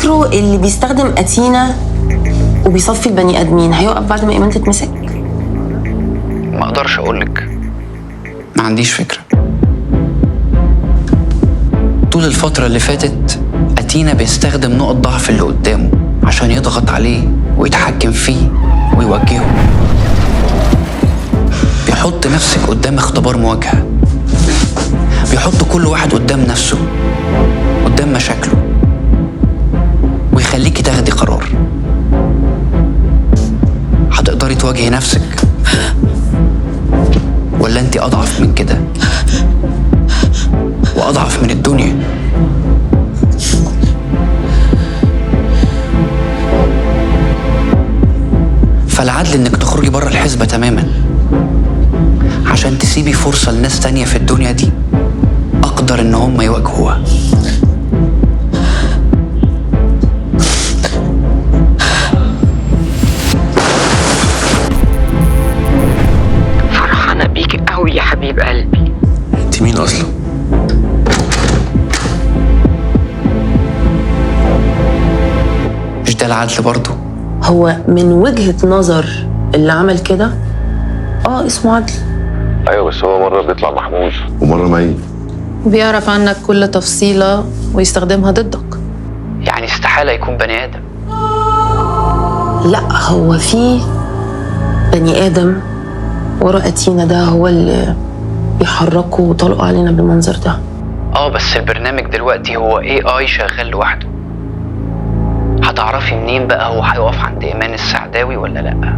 تفتكروا اللي بيستخدم أتينا وبيصفي البني آدمين هيوقف بعد ما إيمان تتمسك؟ ما اقدرش اقولك، ما عنديش فكرة. طول الفترة اللي فاتت أتينا بيستخدم نقط ضعف اللي قدامه عشان يضغط عليه ويتحكم فيه ويوجهه. بيحط نفسك قدام اختبار مواجهة، بيحط كل واحد قدام نفسه، قدام مشاكله، ويخليكي تاخدي قرار. هتقدري تواجهي نفسك ولا انت أضعف من كده وأضعف من الدنيا؟ فالعدل انك تخرجي بره الحسبة تماما عشان تسيبي فرصة لناس تانية في الدنيا دي أقدر إن هم يواجهوها. فرحانة بيك قوي يا حبيب قلبي. انت مين اصلا؟ مش ده العدل برضه؟ هو من وجهة نظر اللي عمل كده اسمه عدل. ايوه بس هو مره بيطلع محمود ومره ميت. بيعرف عنك كل تفصيلة ويستخدمها ضدك. يعني استحالة يكون بني آدم. لا، هو في بني آدم ورا أتينا، ده هو اللي بيحركه وطلقوا علينا بالمنظر ده. بس البرنامج دلوقتي هو AI شغال لوحده. هتعرفي منين بقى هو هيقف عند إيمان السعداوي ولا لأ؟